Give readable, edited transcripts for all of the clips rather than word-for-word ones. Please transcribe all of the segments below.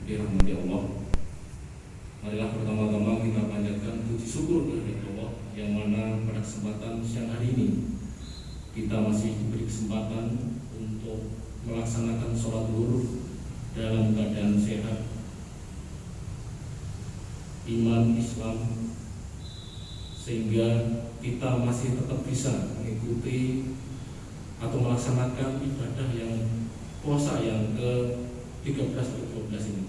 dirahmati Allah, marilah pertama-tama kita panjatkan puji syukur kepada Allah yang mana pada kesempatan siang hari ini kita masih diberi kesempatan untuk melaksanakan sholat zuhur dalam keadaan sehat, iman Islam, sehingga kita masih tetap bisa mengikuti atau melaksanakan ibadah yang puasa yang ke-13 atau 12 ini.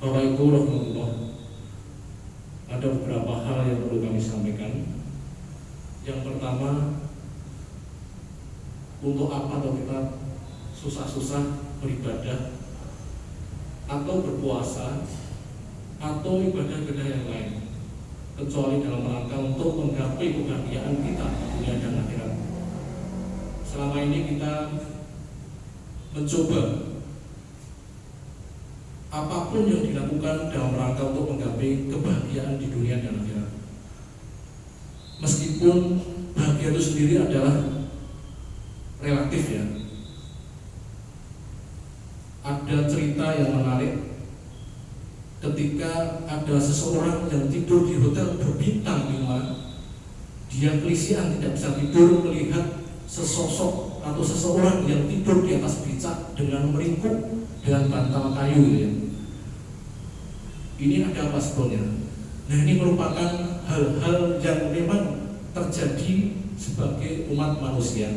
Bapak Ibu rahmatullah, ada beberapa hal yang perlu kami sampaikan. Yang pertama, untuk apa atau kita susah-susah beribadah atau berpuasa atau ibadah-ibadah yang lain, kecuali dalam rangka untuk menggapai kebahagiaan kita dunia dan akhirat. Selama ini kita mencoba apapun yang dilakukan dalam rangka untuk menggapai kebahagiaan di dunia dan akhirat. Meskipun bahagia itu sendiri adalah relatif ya. Ada cerita yang menarik ketika ada seseorang yang tidur di hotel berbintang 5. Dia kelisian tidak bisa tidur melihat sesosok atau seseorang yang tidur di atas becak dengan meringkuk dengan bantal kayu ya. Ini ada apa sebetulnya? Nah, ini merupakan hal-hal yang memang terjadi sebagai umat manusia.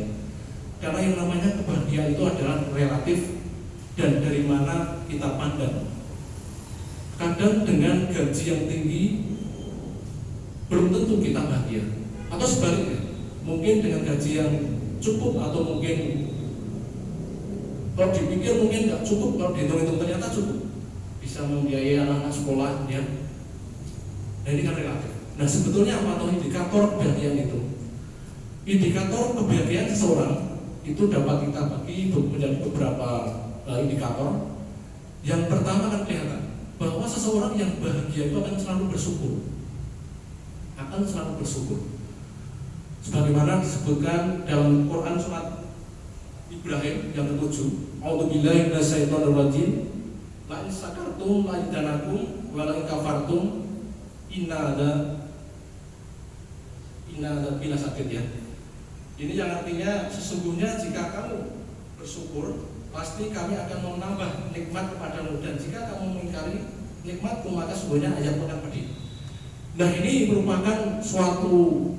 Karena yang namanya kebahagiaan itu adalah relatif dan dari mana kita pandang. Kadang dengan gaji yang tinggi belum tentu kita bahagia, atau sebaliknya, mungkin dengan gaji yang cukup atau mungkin kalau dipikir mungkin nggak cukup, kalau dihitung-hitung ternyata cukup, bisa membiayai anak-anak sekolah ya. Nah, ini kan relatif. Nah, sebetulnya apa atau indikator kebahagiaan itu? Indikator kebahagiaan seseorang itu dapat kita bagi menjadi beberapa indikator. Yang pertama kan kelihatan bahwa seseorang yang bahagia itu akan selalu bersyukur, sebagaimana disebutkan dalam Quran surat Ibrahim yang ke-7, A'udzubillahi minasyaitonirrajim, la in syakartum la azidannakum wa la in kafartum inna bila sakit ya. Ini yang artinya sesungguhnya jika kamu bersyukur pasti kami akan menambah nikmat kepadamu, dan jika kamu mengingkari nikmatku maka sesungguhnya azab akan pedih. Nah, ini merupakan suatu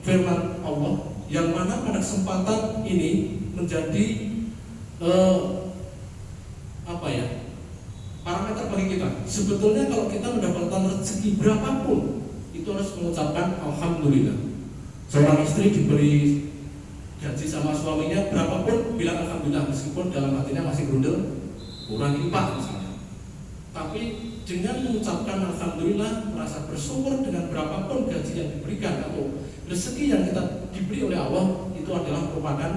firman Allah yang mana pada kesempatan ini menjadi parameter bagi kita. Sebetulnya kalau kita mendapatkan rezeki berapapun itu harus mengucapkan alhamdulillah. Seorang istri diberi gaji sama suaminya berapapun bilang alhamdulillah, meskipun dalam hatinya masih grundel kurang lipat misalnya. Tapi dengan mengucapkan alhamdulillah, merasa bersyukur dengan berapapun gaji yang diberikan atau rezeki yang kita diberi oleh Allah, itu adalah merupakan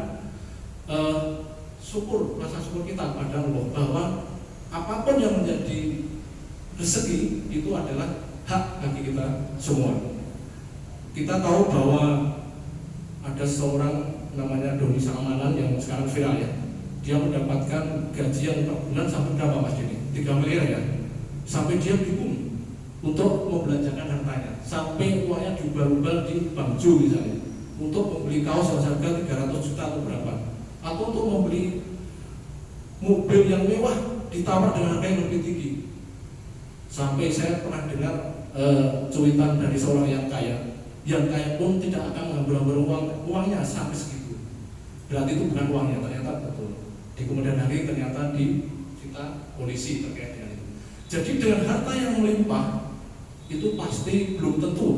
rasa syukur kita pada Allah bahwa apapun yang menjadi rezeki itu adalah hak bagi kita semua. Kita tahu bahwa ada seorang namanya Doni Salmanan yang sekarang viral ya. Dia mendapatkan gajian per bulan sampai berapa Mas Dini? 3 miliar ya. Sampai dia bingung untuk membelanjakan hartanya. Sampai uangnya diubah-ubah di bangju misalnya, untuk membeli kaos yang harga 300 juta atau berapa, atau untuk membeli mobil yang mewah ditawar dengan harga yang lebih tinggi. Sampai saya pernah dengar cuitan dari seorang yang kaya pun tidak akan mengambil uangnya sampai segitu. Berarti itu bukan uangnya, ternyata betul. Di kemudian hari ternyata disita polisi terkait dengan itu. Jadi dengan harta yang melimpah itu pasti belum tentu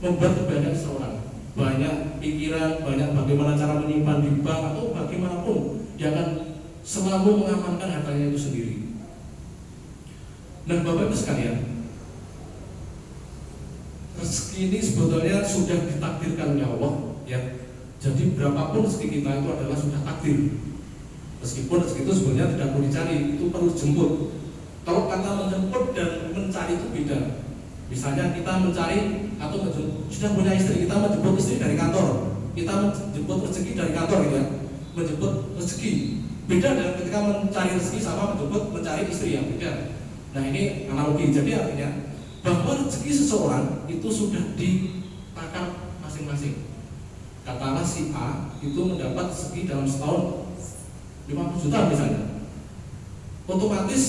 membuat kebahagiaan seseorang. Banyak pikiran, banyak bagaimana cara menyimpan di bank atau bagaimanapun, dia akan selalu mengamankan hartanya itu sendiri. Nah, Bapak Ibu sekalian, rezeki ini sebetulnya sudah ditakdirkan oleh Allah ya. Jadi berapapun rezeki kita itu adalah sudah takdir. Meskipun rezeki itu sebenarnya tidak perlu dicari, itu perlu jemput. Kalau kata menjemput dan mencari itu beda. Misalnya kita mencari atau sudah punya istri, kita menjemput istri dari kantor, kita menjemput rezeki dari kantor gitu ya. Menjemput rezeki Beda dengan ketika mencari rezeki sama betul-betul mencari istri yang beda. Nah ini analogi, jadi artinya bahwa rezeki seseorang itu sudah ditakar masing-masing. Katakanlah si A itu mendapat rezeki dalam setahun 50 juta misalnya, otomatis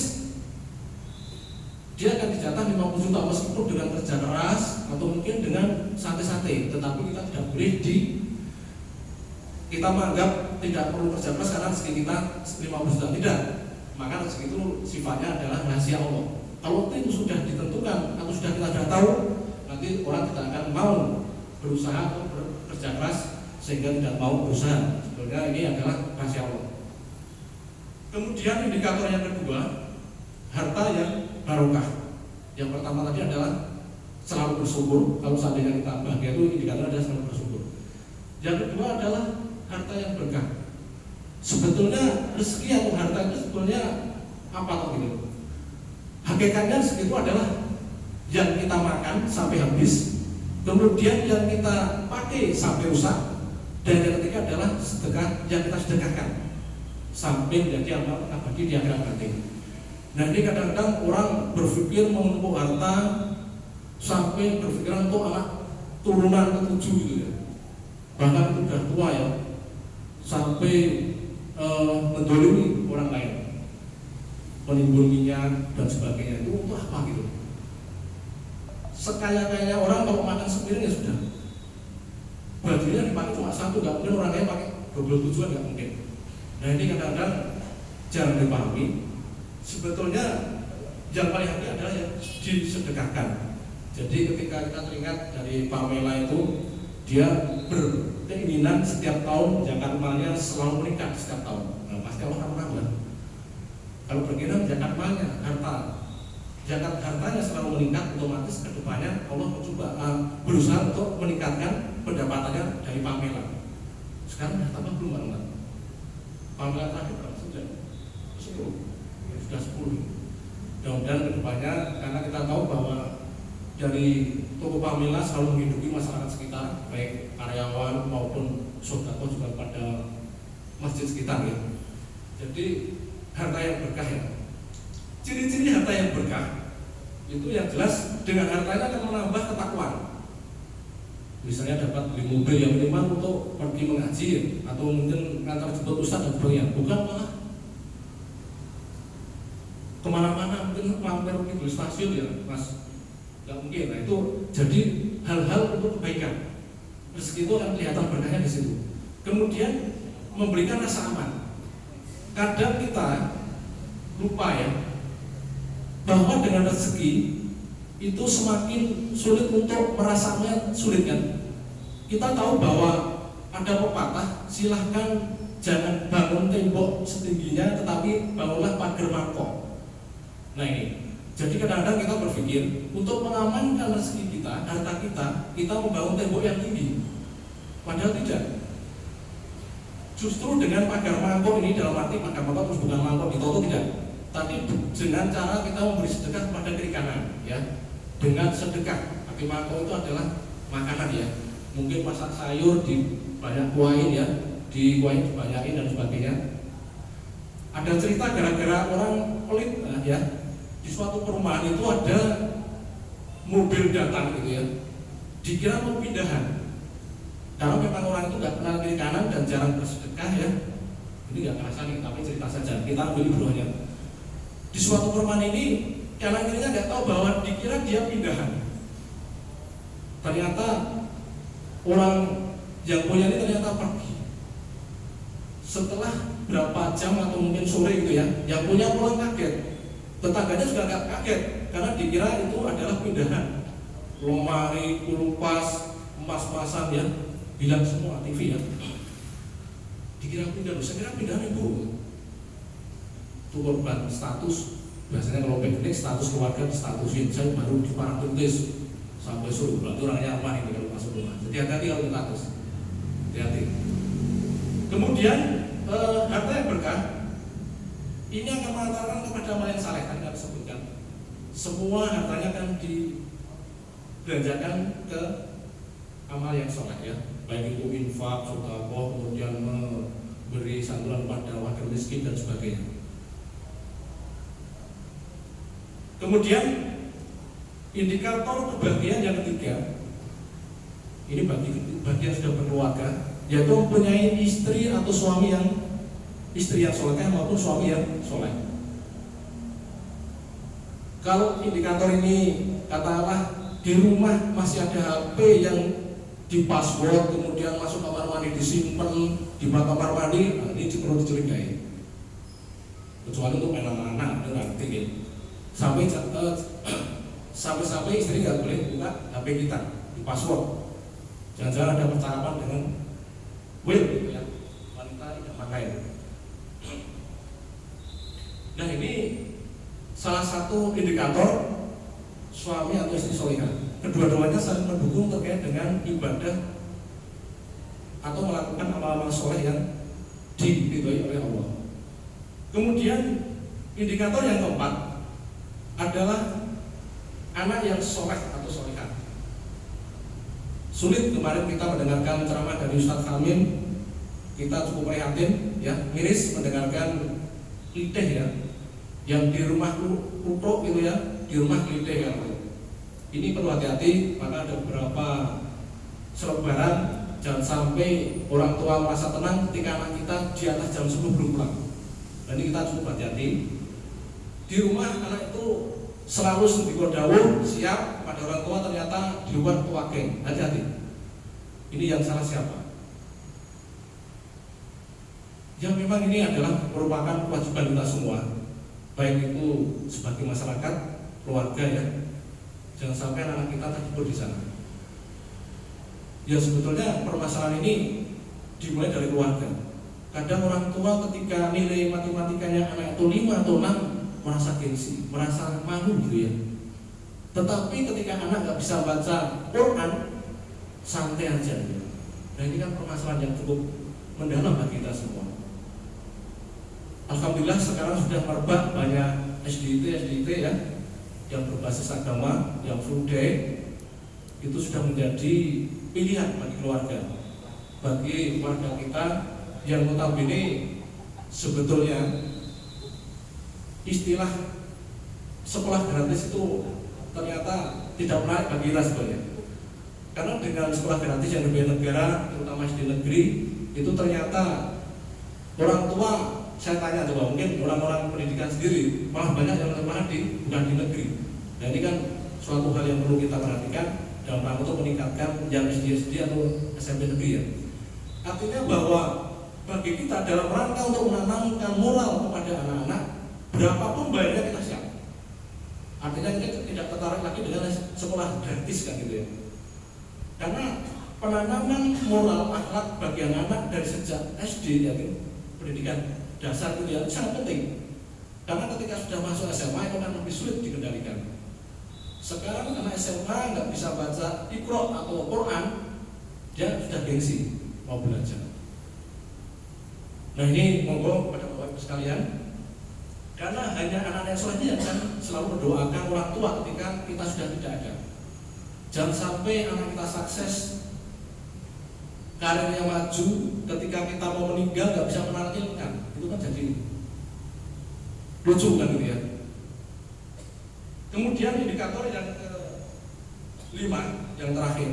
dia akan dijatah 50 juta meskipun dengan kerja keras atau mungkin dengan santai-santai, tetapi kita tidak boleh kita menganggap tidak perlu kerja keras karena rezeki kita 50 juta, tidak. Maka rezeki itu sifatnya adalah rahasia Allah. Kalau itu sudah ditentukan atau sudah kita sudah tahu, nanti orang tidak akan mau berusaha atau bekerja keras sehingga tidak mau berusaha. Sebenarnya ini adalah rahasia Allah. Kemudian indikator yang kedua, harta yang barokah. Yang pertama tadi adalah selalu bersyukur. Kalau seandainya kita bahagia itu indikator adalah selalu bersyukur. Yang kedua adalah harta yang berkah. Sebetulnya rezeki atau harta itu sebetulnya apa tuh gitu? Hakikatnya rezeki itu adalah yang kita makan sampai habis, kemudian yang kita pakai sampai rusak, dan yang ketiga adalah sedekah yang kita sedekahkan sampai menjadi amal abadi di akhirat nanti. Nah ini kadang-kadang orang berpikir menumpuk harta sampai berpikiran untuk anak turunan ke-7 gitu ya. Bahkan itu sudah tua ya, sampai mendolimi orang lain, menimbun minyak dan sebagainya. Itu untuk apa gitu? Sekaya-kayanya orang kalau makan sepiring ya sudah, bajunya dipakai cuma satu, nggak mungkin orang lain pakai double tujuan, nggak mungkin. Nah ini kadang-kadang jarang dipahami. Sebetulnya yang paling hakiki adalah yang disedekahkan. Jadi ketika kita teringat dari Pamela itu, dia berkeinginan setiap tahun zakat malnya selalu meningkat setiap tahun. Nah, pasti Allah akan menambah. Kalau berkeinginan zakat malnya, zakat hartanya selalu meningkat, otomatis kedepannya Allah mencoba berusaha untuk meningkatkan pendapatannya dari Pamela. Sekarang sudah tambah belum Pak? Pamela terakhir berapa? Sudah 10. Mudah-mudahan kedepannya, karena kita tahu bahwa dari toko Pamela selalu menghidupi masyarakat sekitar, baik karyawan maupun sodako juga pada masjid sekitar ya. Jadi harta yang berkah ya. Ciri-ciri harta yang berkah itu yang jelas dengan hartanya akan menambah ketakwaan. Misalnya dapat beli mobil yang minimal untuk pergi mengaji atau mungkin ngantar jemput ustaz dan sebagainya, bukan malah kemana-mana mungkin mampir di stasiun ya mas, nggak mungkin. Nah itu jadi hal-hal untuk kebaikan. Rezeki itu akan kelihatan berkahnya di situ. Kemudian memberikan rasa aman. Kadang kita lupa ya bahwa dengan rezeki itu semakin sulit untuk merasakannya, sulit kan? Kita tahu bahwa ada pepatah, silahkan jangan bangun tembok setingginya, tetapi bangunlah pagar mangkok. Nah ini, jadi kadang-kadang kita berpikir untuk mengamankan rezeki kita, harta kita membangun tembok yang tinggi. Padahal tidak. Justru dengan pagar mangkok ini, dalam arti pagar mangkok terus bukan mangkok ditutup, tidak. Tapi dengan cara kita memberi sedekah kepada kiri kanan, ya. Dengan sedekah, pakai mangkok itu adalah makanan ya. Mungkin masak sayur di banyak kuahin ya, di kuahin dibanyakin dan sebagainya. Ada cerita gara-gara orang pelit ya. Di suatu perumahan itu ada mobil datang gitu ya, dikira mau pindahan karena memang orang itu nggak kenal kiri kanan dan jarang bersedekah ya. Ini nggak kerasa nih, tapi cerita saja, kita ambil ibrohnya. Di suatu perumahan ini kanan kirinya nggak tahu bahwa dikira dia pindahan. Ternyata orang yang punya ini ternyata pergi. Setelah berapa jam atau mungkin sore gitu ya, yang punya pulang kaget. Tetangganya juga nggak kaget karena dikira itu adalah pindahan. Lemari, kulkas, emas-emasan ya, bilang semua TV ya. Dikira pindah, saya kira pindahan ibu. Itu korban status. Biasanya kalau background status keluarga statusin, saya baru di parang tulis sampai suruh. Berarti orangnya aman ini kalau masuk rumah. Jadi hati-hati kalau status. Hati-hati. Kemudian harta yang berkah ini akan mengantarkan kepada amal yang saleh, kan kita sebutkan. Semua hartanya akan dibelanjakan ke amal yang saleh ya, baik itu infak, sedekah, kemudian beri santunan pada wakil miskin dan sebagainya. Kemudian indikator kebahagiaan yang ketiga, ini bagi yang sudah berkeluarga, yaitu mempunyai istri atau suami yang soleh maupun suami yang soleh. Kalau indikator ini katakanlah di rumah masih ada HP yang di password, kemudian masuk kamar mandi disimpan di kamar mandi, nah ini perlu dicurigai. Kecuali untuk anak-anak, nanti gitu. Sampai istri nggak boleh buka HP kita di password. Jangan-jangan ada percakapan dengan Will, ya, wanita yang pakai. Nah ini salah satu indikator suami atau istri solihah. Kedua-duanya saling mendukung terkait dengan ibadah atau melakukan amal-amal soleh yang diridhoi oleh Allah. Kemudian indikator yang keempat adalah anak yang soleh atau solihah. Sulit kemarin kita mendengarkan ceramah dari Ustadz Hamim, kita cukup prihatin, ya, miris mendengarkan lideh, ya, yang di rumah kutuk gitu, ya, di rumah lideh, ya. Ini perlu hati-hati, maka ada beberapa selebaran, jangan sampai orang tua merasa tenang ketika anak kita di atas jam 10 belum pulang. Dan ini kita cukup hati-hati. Di rumah anak itu selalu sendiko dawuh, siap, pada orang tua ternyata di luar tuake. Hati-hati. Ini yang salah siapa? Ya memang ini adalah merupakan kewajiban kita semua, baik itu sebagai masyarakat, keluarga, ya. Jangan sampai anak kita terjebak di sana. Ya sebetulnya permasalahan ini dimulai dari keluarga. Kadang orang tua ketika nilai matematikanya anak itu 5 atau 6 merasa gengsi, merasa malu gitu, ya. Tetapi ketika anak nggak bisa baca Quran, santai aja, ya. Nah ini kan permasalahan yang cukup mendalam bagi kita semua. Alhamdulillah sekarang sudah merebak banyak SDIT, ya, yang berbasis agama, yang full day, itu sudah menjadi pilihan bagi keluarga, bagi keluarga kita yang notabene sebetulnya istilah sekolah gratis itu ternyata tidak menarik bagi kita sebenarnya. Karena dengan sekolah gratis yang dibiayai negara, terutama di negeri, itu ternyata orang tua, saya tanya coba, mungkin orang-orang pendidikan sendiri malah banyak yang sekolah bukan di negeri. Dan ini kan suatu hal yang perlu kita perhatikan dalam rangka untuk meningkatkan yang SD atau SMP negeri, ya. Artinya bahwa bagi kita dalam rangka untuk menanamkan moral kepada anak-anak, berapapun bayarnya kita siap. Artinya kita tidak tertarik lagi dengan sekolah gratis, kan gitu, ya. Karena penanaman moral akhlak bagi anak-anak dari sejak SD, ya, pendidikan dasar itu, ya, sangat penting. Karena ketika sudah masuk SMA itu akan lebih sulit dikendalikan. Sekarang anak SMA nggak bisa baca Iqra atau Quran, dia sudah gengsi mau belajar. Nah ini monggo kepada bapak-bapak sekalian, karena hanya anak-anak soleh yang akan selalu mendoakan orang tua ketika kita sudah tidak ada. Jangan sampai anak kita sukses, karirnya maju, ketika kita mau meninggal nggak bisa menanamkan, itu kan jadi lucu, kan gitu, ya. Kemudian indikator yang ke-5, yang terakhir,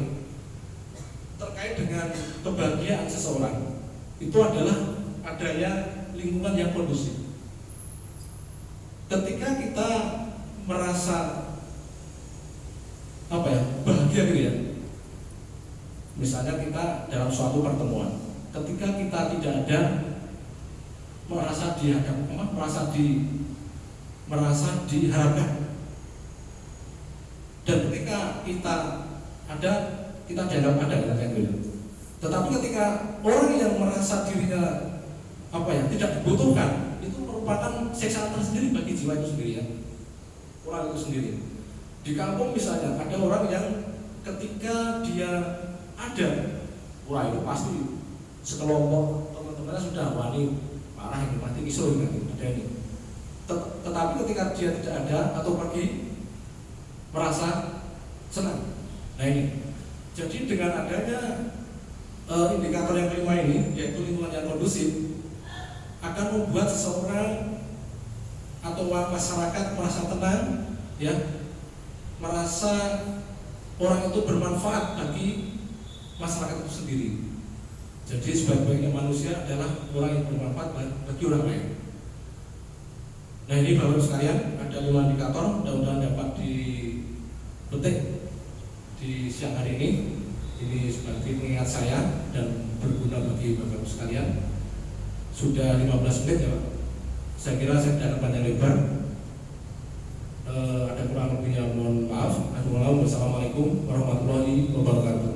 terkait dengan kebahagiaan seseorang, itu adalah adanya lingkungan yang kondusif. Ketika kita merasa bahagia gitu, ya. Misalnya kita dalam suatu pertemuan, ketika kita tidak ada merasa diharapkan, dan ketika kita ada, kita dianggap ada, kayak gitu. Tetapi ketika orang yang merasa dirinya tidak dibutuhkan, itu merupakan siksaan tersendiri bagi jiwa itu sendiri, ya. Orang itu sendiri. Di kampung misalnya ada orang yang ketika dia ada, wah itu pasti sekelompok teman-temannya sudah wani parah, ini pasti kisruh, kan, ada ini. Tetapi ketika dia tidak ada atau pergi, merasa senang. Nah ini, jadi dengan adanya indikator yang kelima ini, yaitu lingkungan yang kondusif, akan membuat seseorang atau masyarakat merasa tenang, ya, merasa orang itu bermanfaat bagi masyarakat itu sendiri. Jadi sebaik-baiknya manusia adalah orang yang bermanfaat bagi orang lain. Nah, ini Bapak Ibu sekalian, ada 5 indikator, mudah-mudahan dapat dipetik di siang hari ini. Ini sebagai pengingat saya dan berguna bagi Bapak Ibu sekalian. Sudah 15 menit ya Pak. Saya kira saya tidak akan panjang lebar. Ada kurang lebihnya mohon maaf. Assalamualaikum warahmatullahi wabarakatuh.